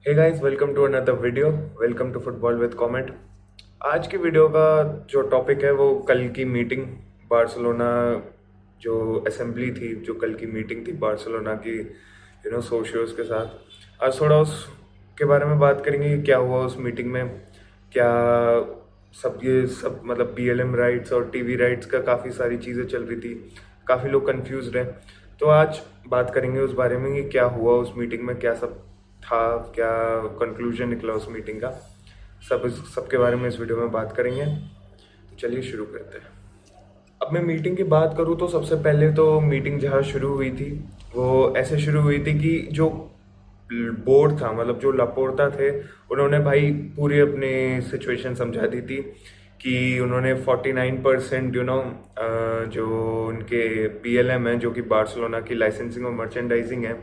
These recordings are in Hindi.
Hey guys, welcome to another video. Welcome to football with comment. आज की वीडियो का जो टॉपिक है वो कल की मीटिंग बार्सिलोना, जो असेंबली थी, जो कल की मीटिंग थी बार्सिलोना की सोशियोज के साथ। आज थोड़ा उसके बारे में बात करेंगे कि क्या हुआ उस मीटिंग में। क्या ये सब मतलब बीएलएम राइट्स और टीवी राइट्स का काफ़ी सारी चीज़ें चल रही थी, काफ़ी लोग कंफ्यूज रहे। तो आज बात करेंगे उस बारे में कि क्या हुआ उस मीटिंग में, क्या सब था, क्या कंक्लूजन निकला उस मीटिंग का। सबके बारे में इस वीडियो में बात करेंगे। तो चलिए शुरू करते हैं। अब मैं मीटिंग की बात करूँ तो सबसे पहले तो मीटिंग जहाँ शुरू हुई थी वो ऐसे शुरू हुई थी कि जो बोर्ड था, मतलब जो लापोर्ता थे, उन्होंने भाई पूरी अपनी सिचुएशन समझा दी थी कि उन्होंने 49% जो उनके बीएलएम है, जो कि बार्सिलोना की लाइसेंसिंग और मर्चेंडाइजिंग है,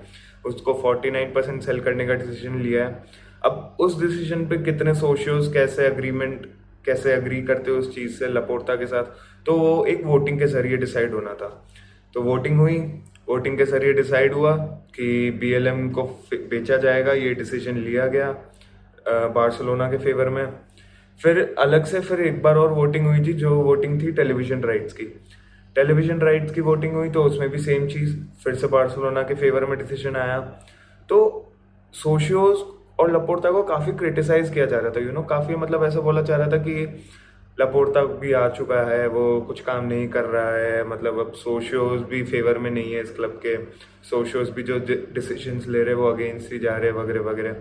उसको 49% सेल करने का डिसीजन लिया है। अब उस डिसीजन पे कितने सोशियोज कैसे अग्री करते हो उस चीज़ से लापोर्ता के साथ, तो वो एक वोटिंग के जरिए डिसाइड होना था। तो वोटिंग हुई, वोटिंग के जरिए डिसाइड हुआ कि बीएलएम को बेचा जाएगा। ये डिसीजन लिया गया बार्सिलोना के फेवर में। फिर अलग से फिर एक बार और वोटिंग हुई थी, जो वोटिंग थी टेलीविजन राइट्स की। टेलीविजन राइट्स की वोटिंग हुई तो उसमें भी सेम चीज़, फिर से बार्सिलोना के फेवर में डिसीजन आया। तो सोशियोज और लपोर्ता को काफ़ी क्रिटिसाइज किया जा रहा था, काफ़ी, मतलब ऐसा बोला जा रहा था कि लपोर्ता भी आ चुका है, वो कुछ काम नहीं कर रहा है, मतलब अब सोशियोज भी फेवर में नहीं है इस क्लब के। सोशियोज भी जो डिसीजंस ले रहे हैं वो अगेंस्ट ही जा रहे हैं वगैरह वगैरह।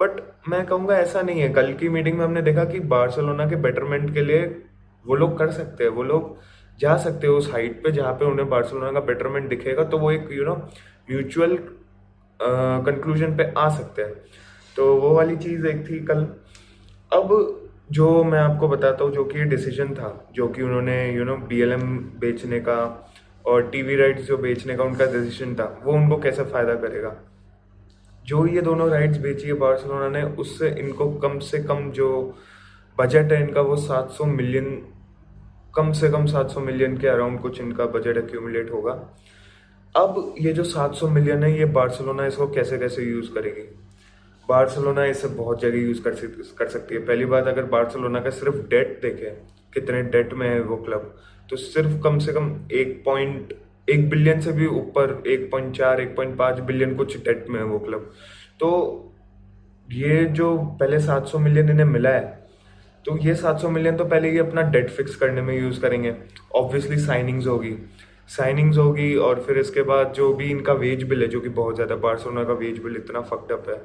बट मैं कहूँगा ऐसा नहीं है। कल की मीटिंग में हमने देखा कि बार्सिलोना के बेटरमेंट के लिए वो लोग कर सकते हैं, वो लोग जा सकते हैं उस हाइट पे जहाँ पे उन्हें बार्सिलोना का बेटरमेंट दिखेगा, तो वो एक म्यूचुअल कंक्लूजन पे आ सकते हैं। तो वो वाली चीज़ एक थी कल। अब जो मैं आपको बताता हूँ, जो कि ये डिसीजन था, जो कि उन्होंने बीएलएम बेचने का और टीवी राइट्स जो बेचने का उनका डिसीजन था, वो उनको कैसे फ़ायदा करेगा। जो ये दोनों राइट्स बेची है बार्सिलोना ने, उससे इनको कम से कम जो बजट है इनका वो 700 मिलियन, कम से कम 700 मिलियन के अराउंड कुछ इनका बजट एक्यूमुलेट होगा। अब ये जो 700 मिलियन है, ये बार्सिलोना इसको कैसे कैसे यूज़ करेगी। बार्सिलोना इसे बहुत जगह यूज़ कर सकती है। पहली बात, अगर बार्सिलोना का सिर्फ डेट देखें, कितने डेट में है वो क्लब, तो सिर्फ कम से कम 1 बिलियन से भी ऊपर, 1.4 1.5 बिलियन कुछ डेट में है वो क्लब। तो ये जो पहले 700 मिलियन इन्हें मिला है, तो ये 700 मिलियन तो पहले ये अपना डेट फिक्स करने में यूज़ करेंगे। ऑब्वियसली साइनिंग्स होगी और फिर इसके बाद जो भी इनका वेज बिल है, जो कि बहुत ज़्यादा, बार्सिलोना का वेज बिल इतना फक्ड अप है,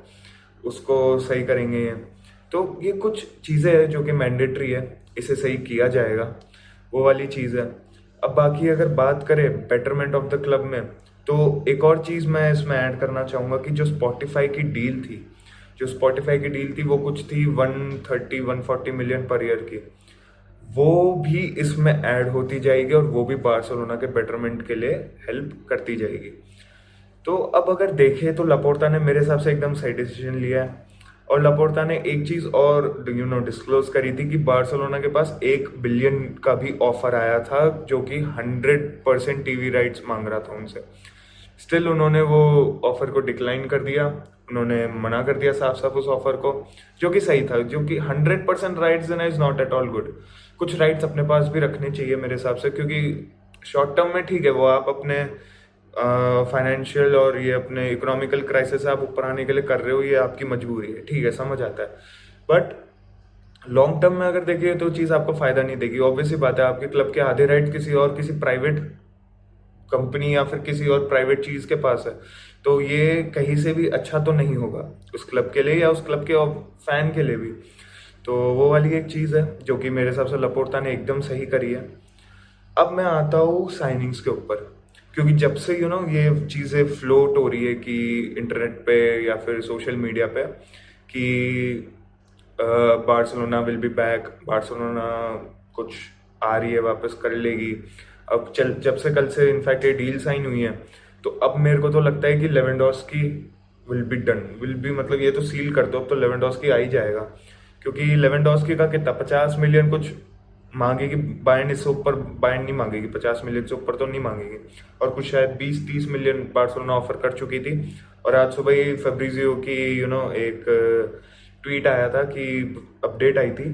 उसको सही करेंगे ये। तो ये कुछ चीज़ें हैं जो कि मैंडेटरी है, इसे सही किया जाएगा, वो वाली चीज़ है। अब बाकी अगर बात करें बेटरमेंट ऑफ द क्लब में, तो एक और चीज़ मैं इसमें ऐड करना चाहूँगा कि जो स्पॉटिफाई की डील थी वो कुछ थी 130-140 मिलियन पर ईयर की, वो भी इसमें ऐड होती जाएगी और वो भी बार्सिलोना के बेटरमेंट के लिए हेल्प करती जाएगी। तो अब अगर देखें तो लापोर्ता ने मेरे हिसाब से एकदम सही डिसीजन लिया है। और लापोर्ता ने एक चीज़ और डिस्क्लोज करी थी कि बार्सिलोना के पास 1 बिलियन का भी ऑफर आया था, जो कि 100% टीवी राइट्स मांग रहा था उनसे। स्टिल उन्होंने वो ऑफर को डिक्लाइन कर दिया, उन्होंने मना कर दिया साफ साफ उस ऑफर को, जो कि सही था। जो कि 100% राइट्स देना is not at all good. कुछ राइट्स अपने पास भी रखने चाहिए मेरे हिसाब से, क्योंकि शॉर्ट टर्म में ठीक है, वो आप अपने फाइनेंशियल और ये अपने इकोनॉमिकल क्राइसिस से आप ऊपर आने के लिए कर रहे हो, ये आपकी मजबूरी है, ठीक है, समझ आता है। बट लॉन्ग टर्म में अगर देखिए तो चीज़ आपको फायदा नहीं देगी। ऑब्वियसली बात है, आपके क्लब के आधे राइट किसी प्राइवेट कंपनी या फिर किसी और प्राइवेट चीज़ के पास है, तो ये कहीं से भी अच्छा तो नहीं होगा उस क्लब के लिए या उस क्लब के फैन के लिए भी। तो वो वाली एक चीज़ है जो कि मेरे हिसाब से लापोर्ता ने एकदम सही करी है। अब मैं आता हूँ साइनिंग्स के ऊपर, क्योंकि जब से ये चीज़ें फ्लोट हो रही है कि इंटरनेट पे या फिर सोशल मीडिया पे कि Barcelona will be back, Barcelona कुछ आ रही है, वापस कर लेगी। अब जब से कल से इनफैक्ट ये डील साइन हुई है, तो अब मेरे को तो लगता है कि लेवेंडोस्की विल बी मतलब ये तो सील कर दो, अब तो लेवेंडोस्की आ ही जाएगा। क्योंकि लेवेंडोस्की का कितना 50 मिलियन कुछ मांगेगी, बायर्न इससे ऊपर बायर्न नहीं मांगेगी, 50 मिलियन से ऊपर तो नहीं मांगेगी। और कुछ शायद 20-30 मिलियन बार्सिलोना ऑफर कर चुकी थी। और आज सुबह ही फेब्रिजियो की एक ट्वीट आया था कि अपडेट आई थी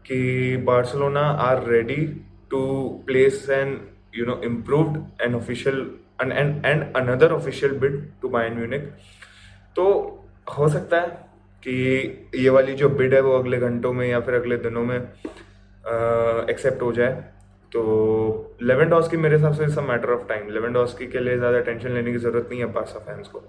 कि Barcelona are ready to place an improved and official and another official bid to Bayern Munich. तो हो सकता है कि ये वाली जो बिड है वो अगले घंटों में या फिर अगले दिनों में एक्सेप्ट हो जाए। तो लेवेंडोस्की मेरे हिसाब से it's a matter of time. Lewandowski के लिए ज़्यादा टेंशन लेने की ज़रूरत नहीं है बार्सा फैंस को।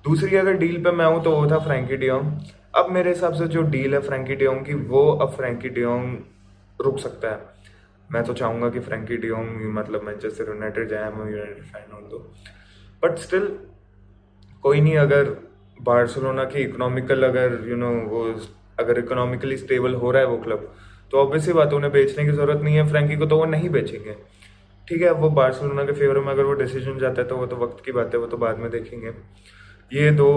दूसरी अगर डील पे मैं हूँ तो वो था फ्रैंकी डियोंग। अब मेरे हिसाब से जो डील है फ्रैंकी डियोंग की, वो अब फ्रैंकी डियोंग रुक सकता है। मैं तो चाहूँगा कि फ्रैंकी डियोंग मतलब मैनचेस्टर यूनाइटेड जाए, मैं यूनाइटेड फैन हूँ तो, बट स्टिल कोई नहीं। अगर बार्सिलोना की इकोनॉमिकल अगर वो अगर इकोनॉमिकली स्टेबल हो रहा है वो क्लब, तो ऑब्वियसली बात है उन्हें बेचने की ज़रूरत नहीं है फ्रैंकी को, तो वो नहीं बेचेंगे। ठीक है, वो बार्सिलोना के फेवर में अगर वो डिसीजन जाता है तो वो तो वक्त की बात है, वो तो बाद में देखेंगे। ये दो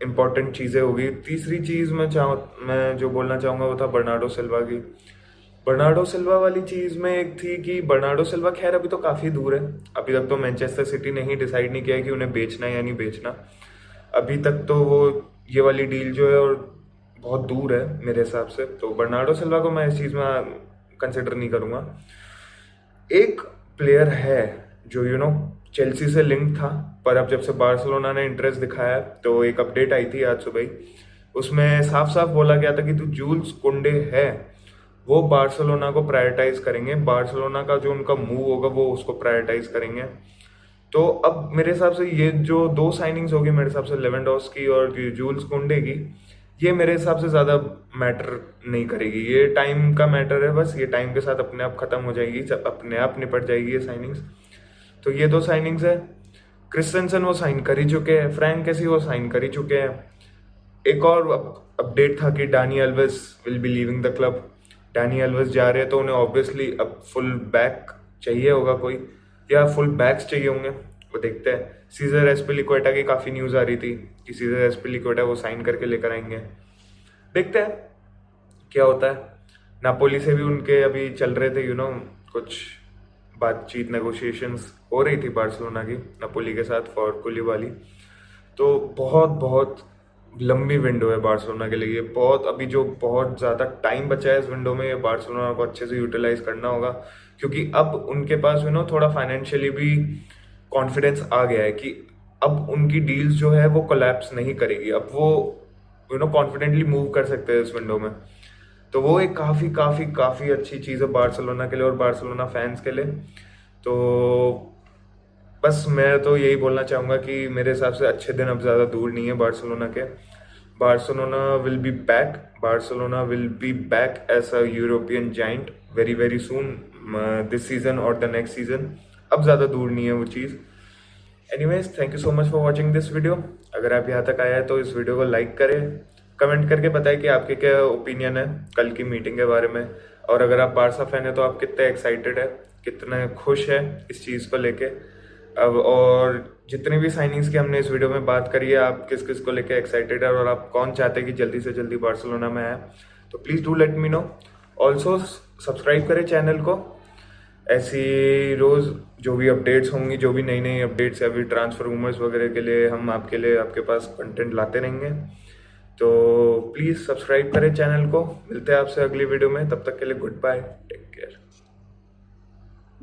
इम्पॉर्टेंट चीज़ें होगी। तीसरी चीज़ मैं जो बोलना चाहूँगा वो था बर्नार्डो सिल्वा की। बर्नार्डो सिल्वा वाली चीज़ में एक थी कि बर्नार्डो सिल्वा खैर अभी तो काफ़ी दूर है। अभी तक तो मैनचेस्टर सिटी ने ही डिसाइड नहीं किया है कि उन्हें बेचना है या नहीं बेचना। अभी तक तो वो ये वाली डील जो है और बहुत दूर है मेरे हिसाब से। तो बर्नार्डो सिल्वा को मैं इस चीज़ में कंसिडर नहीं करूँगा। एक प्लेयर है जो चेल्सी से लिंक था, पर अब जब से बार्सिलोना ने इंटरेस्ट दिखाया तो एक अपडेट आई थी आज सुबह ही, उसमें साफ साफ बोला गया था कि जो जूल्स कुंडे है वो बार्सिलोना को प्रायोरिटाइज करेंगे। बार्सिलोना का जो उनका मूव होगा वो उसको प्रायोरिटाइज करेंगे। तो अब मेरे हिसाब से ये जो दो साइनिंग्स होगी मेरे हिसाब से लेवेंडोस्की और जूल्स कुंडे की, ये मेरे हिसाब से ज़्यादा मैटर नहीं करेगी। ये टाइम का मैटर है, बस ये टाइम के साथ अपने आप ख़त्म हो जाएगी, अपने आप निपट जाएगी ये साइनिंग्स। तो ये दो साइनिंग्स है। क्रिस्टेंसन वो साइन कर ही चुके हैं, फ्रैंक कैसी वो साइन कर ही चुके हैं। एक और अपडेट था कि Dani Alves will be leaving the club. Dani Alves जा रहे हैं तो उन्हें ऑब्वियसली अब फुल बैक चाहिए होगा कोई, या फुल बैक्स चाहिए होंगे, वो देखते हैं। सीजर एस्पिलिक्वेटा की काफ़ी न्यूज़ आ रही थी कि सीजर एस्पिलिक्वेटा वो साइन करके लेकर आएंगे, देखते हैं क्या होता है। नापोली से भी उनके अभी चल रहे थे कुछ बातचीत, नेगोशिएशंस हो रही थी बार्सिलोना की नापोली के साथ फॉर कुलिबाली। तो बहुत बहुत लंबी विंडो है बार्सिलोना के लिए। बहुत अभी जो बहुत ज़्यादा टाइम बचा है इस विंडो में, ये बार्सिलोना को अच्छे से यूटिलाइज करना होगा, क्योंकि अब उनके पास थोड़ा फाइनेंशियली भी कॉन्फिडेंस आ गया है कि अब उनकी डील्स जो है वो कोलैप्स नहीं करेगी। अब वो कॉन्फिडेंटली मूव कर सकते हैं इस विंडो में। तो वो एक काफ़ी काफ़ी काफ़ी अच्छी चीज़ है बार्सिलोना के लिए और बार्सिलोना फैंस के लिए। तो बस मैं तो यही बोलना चाहूँगा कि मेरे हिसाब से अच्छे दिन अब ज़्यादा दूर नहीं है बार्सिलोना के। Barcelona will be back, Barcelona will be back as a European giant very very soon, this season और द नेक्स्ट सीजन। अब ज़्यादा दूर नहीं है वो चीज़। Anyways, thank you so much for watching this video. अगर आप यहाँ तक आए हैं तो इस वीडियो को लाइक करें, कमेंट करके बताएं कि आपके क्या ओपिनियन है कल की मीटिंग के बारे में। और अगर आप बार्सा फैन है तो आप कितने एक्साइटेड है, कितने खुश है इस चीज़ को लेके। अब और जितनी भी साइनिंग्स की हमने इस वीडियो में बात करी है, आप किस किस को लेके एक्साइटेड है और आप कौन चाहते हैं कि जल्दी से जल्दी बार्सिलोना में आए, तो please do let me know. Also subscribe करें चैनल को। ऐसी रोज़ जो भी अपडेट्स होंगी, जो भी नई नई अपडेट्स या फिर ट्रांसफर रूमर्स वगैरह के लिए हम आपके लिए आपके पास कंटेंट लाते रहेंगे। तो प्लीज़ सब्सक्राइब करें चैनल को। मिलते हैं आपसे अगली वीडियो में, तब तक के लिए गुड बाय, टेक केयर।